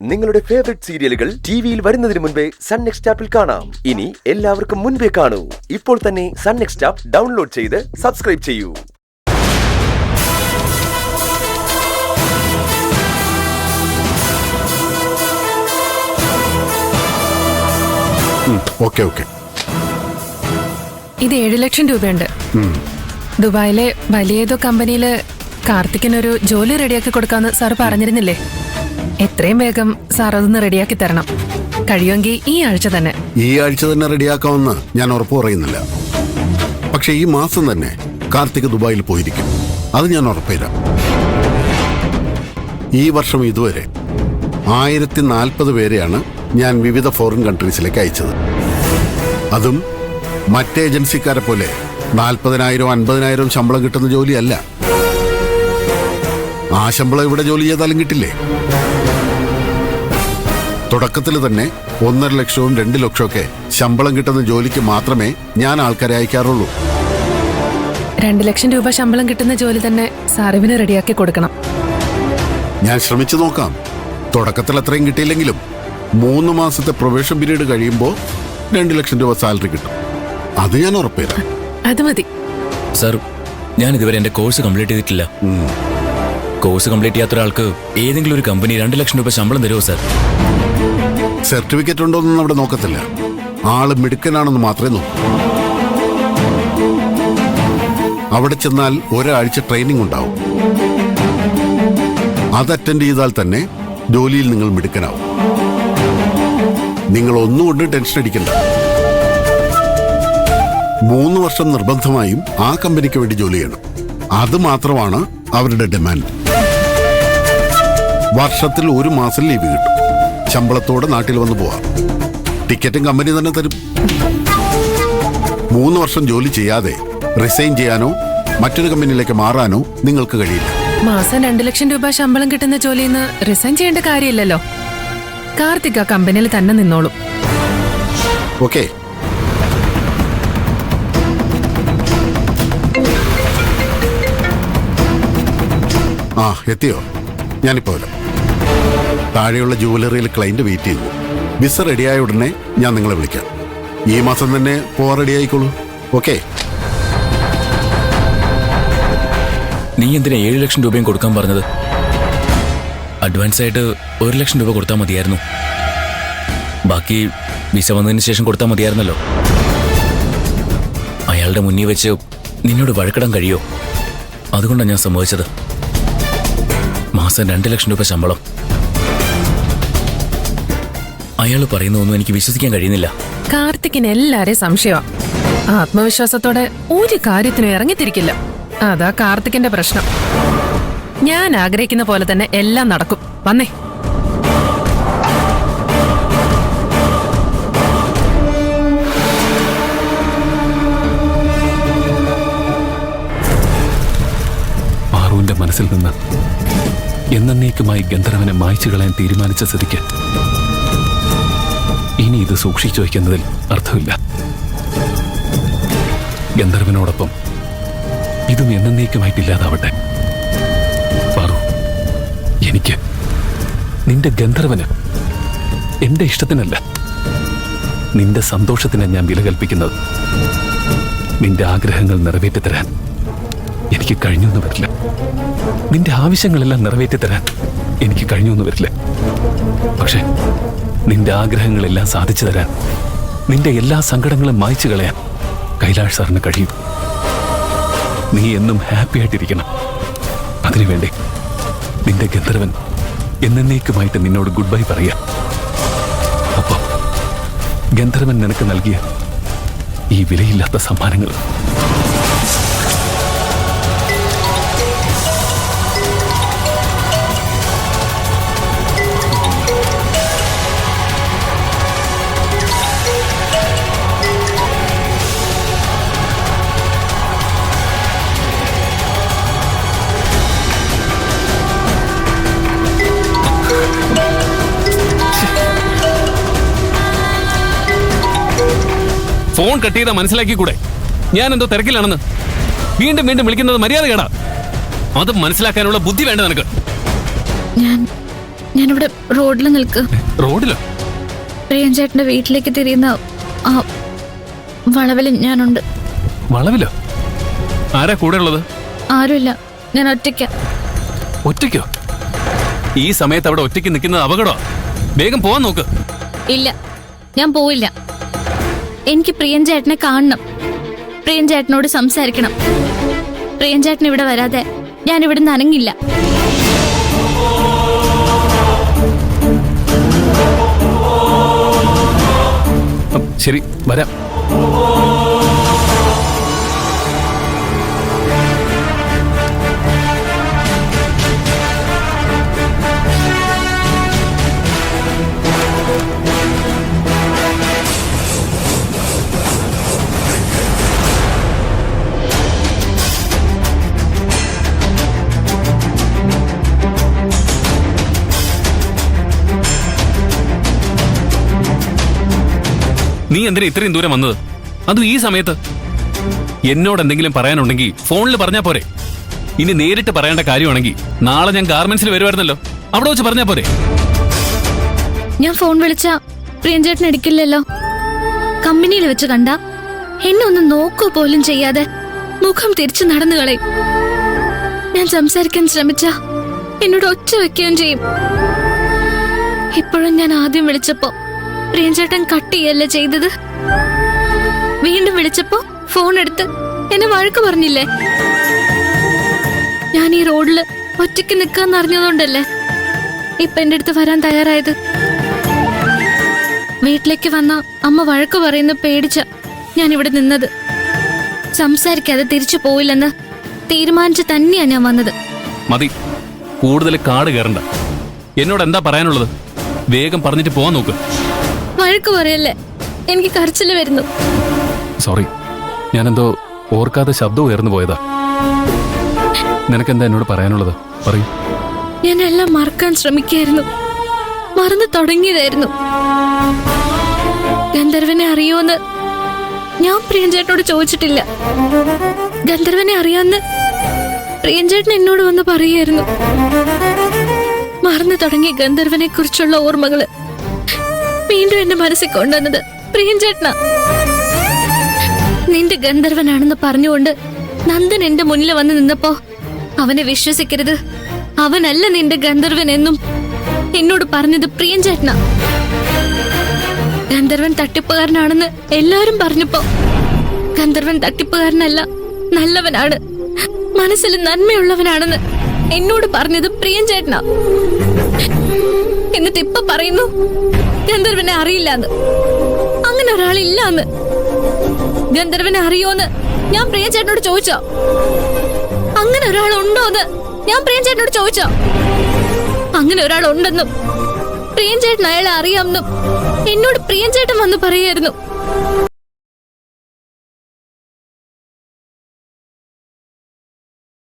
നിങ്ങളുടെ ഫേവറേറ്റ് സീരിയലുകൾ ടിവിയിൽ വരുന്നതിന് മുൻപേ സൺ നെക്സ്റ്റ് ആപ്പിൽ കാണാം. ഇനി എല്ലാവർക്കും മുൻപേ കാണൂ. ഇപ്പോൾ തന്നെ സൺ നെക്സ്റ്റ് ആപ്പ് ഡൗൺലോഡ് ചെയ്ത് സബ്സ്ക്രൈബ് ചെയ്യൂ. ഇത് 7 ലക്ഷം രൂപയുണ്ട്. ദുബായിലെ വലിയ ഏതോ കമ്പനിയില് കാർത്തിക്കിനൊരു ജോലി റെഡിയാക്കി കൊടുക്കാന്ന് സാർ പറഞ്ഞിരുന്നില്ലേ? എത്രയും വേഗം സാർ അതൊന്ന് റെഡിയാക്കി തരണം. കഴിയുമെങ്കിൽ ഈ ആഴ്ച തന്നെ റെഡിയാക്കാമെന്ന് ഞാൻ ഉറപ്പ് പറയുന്നില്ല. പക്ഷെ ഈ മാസം തന്നെ കാർത്തിക് ദുബായിൽ പോയിരിക്കും. അത് ഞാൻ ഉറപ്പുതരാം. ഈ വർഷം ഇതുവരെ 1040 പേരെയാണ് ഞാൻ വിവിധ ഫോറിൻ കൺട്രീസിലേക്ക് അയച്ചത്. അതും മറ്റേ ഏജൻസിക്കാരെ പോലെ 40,000 50,000 ശമ്പളം കിട്ടുന്ന ജോലിയല്ല. ആ ശമ്പളം ഇവിടെ ജോലി ചെയ്താലും കിട്ടില്ലേ? തുടക്കത്തിൽ തന്നെ 1.5 ലക്ഷവും 2 ലക്ഷമൊക്കെ ശമ്പളം കിട്ടുന്ന ജോലിക്ക് മാത്രമേ ഞാൻ ആൾക്കാരെ അയക്കാറുള്ളൂ. 2 ലക്ഷം രൂപ ശമ്പളം കിട്ടുന്ന ജോലി തന്നെ സാറിവിന് റെഡിയാക്കി കൊടുക്കണം. ഞാൻ ശ്രമിച്ചു നോക്കാം. തുടക്കത്തിൽ അത്രയും കിട്ടിയില്ലെങ്കിലും 3 മാസത്തെ പ്രൊബേഷൻ പീരീഡ് കഴിയുമ്പോൾ 2 ലക്ഷം രൂപ സാലറി കിട്ടും. അത് ഞാൻ ഉറപ്പുതരാം. അത് മതി സർ. ഞാൻ ഇതുവരെ എന്റെ കോഴ്സ് കംപ്ലീറ്റ് ചെയ്തിട്ടില്ല. കോഴ്സ് കംപ്ലീറ്റ് ചെയ്യാത്ത ഒരാൾക്ക് ഏതെങ്കിലും ഒരു കമ്പനി 2 ലക്ഷം രൂപ ശമ്പളം തരുമോ സർ? സർട്ടിഫിക്കറ്റ് ഉണ്ടോന്നൊന്നും അവിടെ നോക്കത്തില്ല. ആള് മിടുക്കനാണെന്ന് മാത്രമേ നോക്കൂ. അവിടെ ചെന്നാൽ ഒരാഴ്ച ട്രെയിനിങ് ഉണ്ടാവും. അത് അറ്റൻഡ് ചെയ്താൽ തന്നെ ജോലിയിൽ നിങ്ങൾ മിടുക്കനാവും. നിങ്ങൾ ഒന്നുകൊണ്ട് ടെൻഷൻ അടിക്കണ്ട. 3 വർഷം നിർബന്ധമായും ആ കമ്പനിക്ക് വേണ്ടി ജോലി ചെയ്യണം. അത് മാത്രമാണ് അവരുടെ ഡിമാൻഡ്. വർഷത്തിൽ 1 മാസം ലീവ് കിട്ടും. ശമ്പളത്തോടെ നാട്ടിൽ വന്ന് പോവാം. ടിക്കറ്റും കമ്പനി തന്നെ തരും. 3 വർഷം ജോലി ചെയ്യാതെ റിസൈൻ ചെയ്യാനോ മറ്റൊരു കമ്പനിയിലേക്ക് മാറാനോ നിങ്ങൾക്ക് കഴിയില്ല. മാസം 2 ലക്ഷം രൂപ ശമ്പളം കിട്ടുന്ന ജോലിയിൽ നിന്ന് റിസൈൻ ചെയ്യേണ്ട കാര്യമില്ലല്ലോ. കാർത്തിക് ആ കമ്പനിയിൽ തന്നെ നിന്നോളും. ഓക്കെ. എത്തിയോ? ഞാനിപ്പോ വരാം. താഴെയുള്ള ജുവലറിയിൽ ക്ലയന്റ് വെയിറ്റ് ചെയ്യുന്നു. വിസ റെഡിയായ ഉടനെ ഞാൻ നിങ്ങളെ വിളിക്കാം. ഈ മാസം തന്നെ പോവാൻ റെഡി ആയിക്കോളൂ. ഓക്കെ. നീ എന്തിനാ 7 ലക്ഷം രൂപയും കൊടുക്കാൻ പറഞ്ഞത്? അഡ്വാൻസ് ആയിട്ട് 1 ലക്ഷം രൂപ കൊടുത്താൽ മതിയായിരുന്നു. ബാക്കി വിസ വന്നതിന് ശേഷം കൊടുത്താൽ മതിയായിരുന്നല്ലോ. അയാളുടെ മുന്നിൽ വെച്ച് നിന്നോട് വഴക്കിടാൻ കഴിയോ? അതുകൊണ്ടാണ് ഞാൻ സമ്മതിച്ചത്. മാസം 2 ലക്ഷം രൂപ ശമ്പളം. അയാൾ പറയുന്നതൊന്നും എനിക്ക് വിശ്വസിക്കാൻ കഴിയുന്നില്ല. കാർത്തിക്കിന് എല്ലാരെയും സംശയമാ. ആത്മവിശ്വാസത്തോടെ ഒരു കാര്യത്തിനും ഇറങ്ങിത്തിരിക്കില്ല. അതാ കാർത്തിക്കിന്റെ പ്രശ്നം. ഞാൻ ആഗ്രഹിക്കുന്ന പോലെ തന്നെ എല്ലാം നടക്കും. വന്നേ. പാറുവിന്റെ മനസ്സിൽ നിന്ന് എന്നേക്കുമായി ഗന്ധർവനെ മായ്ച്ചു കളയാൻ തീരുമാനിച്ച സ്ഥിതിക്ക് ഇനി ഇത് സൂക്ഷിച്ചു വയ്ക്കുന്നതിൽ അർത്ഥമില്ല. ഗന്ധർവനോടൊപ്പം ഇതും എന്നേക്കുമായിട്ടില്ലാതാവട്ടെ. പാറു, എനിക്ക് നിന്റെ ഗന്ധർവന് എന്റെ ഇഷ്ടത്തിനല്ല, നിന്റെ സന്തോഷത്തിന് ഞാൻ വില കൽപ്പിക്കുന്നത്. നിന്റെ ആഗ്രഹങ്ങൾ നിറവേറ്റിത്തരാൻ എനിക്ക് കഴിഞ്ഞൊന്നും വരില്ല. നിന്റെ ആവശ്യങ്ങളെല്ലാം നിറവേറ്റിത്തരാൻ എനിക്ക് കഴിഞ്ഞൊന്നും വരില്ല. പക്ഷെ നിന്റെ ആഗ്രഹങ്ങളെല്ലാം സാധിച്ചു തരാൻ, നിന്റെ എല്ലാ സങ്കടങ്ങളും മായ്ച്ചു കളയാൻ കൈലാഷ് സാറിന് കഴിയും. നീ എന്നും ഹാപ്പി ആയിട്ടിരിക്കണം. അതിനുവേണ്ടി നിന്റെ ഗന്ധർവൻ എന്നേക്കുമായിട്ട് നിന്നോട് ഗുഡ് ബൈ പറയാ. അപ്പൊ ഗന്ധർവൻ നിനക്ക് നൽകിയ ഈ വിലയില്ലാത്ത സമ്മാനങ്ങൾ ഫോൺ കട്ട് ചെയ്താൽ മനസ്സിലാക്കിക്കൂടെ ഞാൻ എന്തോ തിരക്കിലാണെന്ന്? വീണ്ടും വീണ്ടും വിളിക്കുന്നത് മര്യാദ കേടാ. അത് മനസ്സിലാക്കാനുള്ള ബുദ്ധി വേണ്ട നിനക്ക്. ഞാനിവിടെ റോഡിൽ നിൽക്ക്. റോഡിലോ? പ്രിയൻ ചേട്ടന്റെ വീട്ടിലേക്ക് തിരിയുന്ന ആ വളവിൽ ഞാനുണ്ട്. വളവിലോ? ആരാ കൂടെ ഉള്ളത്? ആരുമില്ല, ഞാൻ ഒറ്റയ്ക്ക. ഒറ്റയ്ക്കോ? ഈ സമയത്ത് അവിടെ ഒറ്റയ്ക്ക് നിൽക്കുന്നത് അപകടമാ. വേഗം പോവാൻ നോക്ക്. ഇല്ല, ഞാൻ പോവില്ല. എനിക്ക് പ്രിയൻ ചേട്ടനെ കാണണം. പ്രിയൻ ചേട്ടനോട് സംസാരിക്കണം. പ്രിയൻ ചേട്ടൻ ഇവിടെ വരാതെ ഞാൻ ഇവിടുന്ന് അനങ്ങില്ല. ശരി, വരാം. നീ എന്തിനാ ഇത്രയും ദൂരം വന്നത്? അതും ഈ സമയത്ത്? എന്നോട് എന്തെങ്കിലും പറയാനുണ്ടെങ്കിൽ ഫോണിൽ പറഞ്ഞാ പോരെ. ഇനി നേരിട്ട് പറയേണ്ട കാര്യമാണെങ്കിൽ നാളെ ഞാൻ ഗാർമെന്റ്സിൽ വരുമായിരുന്നല്ലോ, അവിടെ വെച്ച് പറഞ്ഞാ പോരെ. ഞാൻ ഫോൺ വിളിച്ച പ്രിയൻ ചേട്ടൻ എടുക്കില്ലല്ലോ. കമ്പനിയിൽ വെച്ച് കണ്ട എന്നെ ഒന്ന് നോക്കുക പോലും ചെയ്യാതെ മുഖം തിരിച്ചു നടന്നു കളയും. ഞാൻ സംസാരിക്കാൻ ശ്രമിച്ച എന്നോട് ഒച്ച വെക്കുകയും ചെയ്യും. ഇപ്പോഴും ഞാൻ ആദ്യം വിളിച്ചപ്പോ പ്രിയൻ ചേട്ടൻ കട്ട് ചെയ്യല്ലേ ചെയ്തത്. വീണ്ടും വിളിച്ചപ്പോ ഫോൺ എടുത്ത് എന്നെ വഴക്ക് പറഞ്ഞില്ലേ. ഞാൻ ഈ റോഡില് ഒറ്റയ്ക്ക് നിൽക്കാന്ന് അറിഞ്ഞതുകൊണ്ടല്ലേ ഇപ്പൊ എന്റെ അടുത്ത് വരാൻ തയ്യാറായത്. വീട്ടിലേക്ക് വന്ന അമ്മ വഴക്ക് പറയുന്ന പേടിച്ച ഞാൻ ഇവിടെ നിന്നത്. സംസാരിക്കാതെ തിരിച്ചു പോയില്ലെന്ന് തീരുമാനിച്ച് തന്നെയാ ഞാൻ വന്നത്. മതി, കൂടുതൽ കാട് കയറണ്ട. എന്നോട് എന്താ പറയാനുള്ളത്? വേഗം പറഞ്ഞിട്ട് പോവാൻ നോക്ക്. വഴക്ക് പറയല്ലേ, എനിക്ക് കരച്ചില് വരുന്നു. സോറി, ഞാനെന്തോ ഓർക്കാതെ ശബ്ദം ഉയർന്നു പോയതാ. നിനക്കെന്താ എന്നോട് പറയാനുള്ളത്? പറയൂ. ഞാൻ എല്ലാം മറക്കാൻ ശ്രമിക്കായിരുന്നു. മറന്നു തുടങ്ങിയതായിരുന്നു. ഗന്ധർവനെ അറിയോന്ന് ഞാൻ പ്രിയൻചേട്ടനോട് ചോദിച്ചിട്ടില്ല. ഗന്ധർവനെ അറിയാന്ന് പ്രിയൻചേട്ടൻ എന്നോട് വന്ന് പറയായിരുന്നു. മറന്നു തുടങ്ങിയ ഗന്ധർവനെ കുറിച്ചുള്ള ഓർമ്മകള് വീണ്ടും എന്റെ മനസ്സിൽ കൊണ്ടുവന്നത് പ്രിയൻചേട്ടനാ. നിന്റെ ഗന്ധർവനാണെന്ന് പറഞ്ഞുകൊണ്ട് നന്ദൻ എന്റെ മുന്നിൽ വന്ന് നിന്നപ്പോ അവനെ വിശ്വസിക്കരുത്, അവനല്ല നിന്റെ ഗന്ധർവൻ എന്നും എന്നോട് പറഞ്ഞത് പ്രിയൻചേട്ടനാ. ഗന്ധർവൻ തട്ടിപ്പുകാരനാണെന്ന് എല്ലാരും പറഞ്ഞപ്പോ ഗന്ധർവൻ തട്ടിപ്പുകാരനല്ല, നല്ലവനാണ്, മനസ്സിൽ നന്മയുള്ളവനാണെന്ന് എന്നോട് പറഞ്ഞത് പ്രിയൻചേട്ടനാ. എന്നിട്ട് ഇപ്പൊ പറയുന്നു ഗന്ധർവനെ അറിയില്ലാന്ന്. അങ്ങനെ ഒരാളില്ലാന്ന്. ഗന്ധർവനെ അറിയോന്ന് ഞാൻ പ്രിയൻചേട്ടനോട് ചോദിച്ചോ? അങ്ങനെ ഒരാളുണ്ടോന്ന് ഞാൻ പ്രിയൻചേട്ടനോട് ചോദിച്ചോ? അങ്ങനെ ഒരാളുണ്ടെന്നും പ്രിയൻചേട്ടൻ അയാളെ അറിയാമെന്നും എന്നോട് പ്രിയൻചേട്ടൻ വന്ന് പറയായിരുന്നു.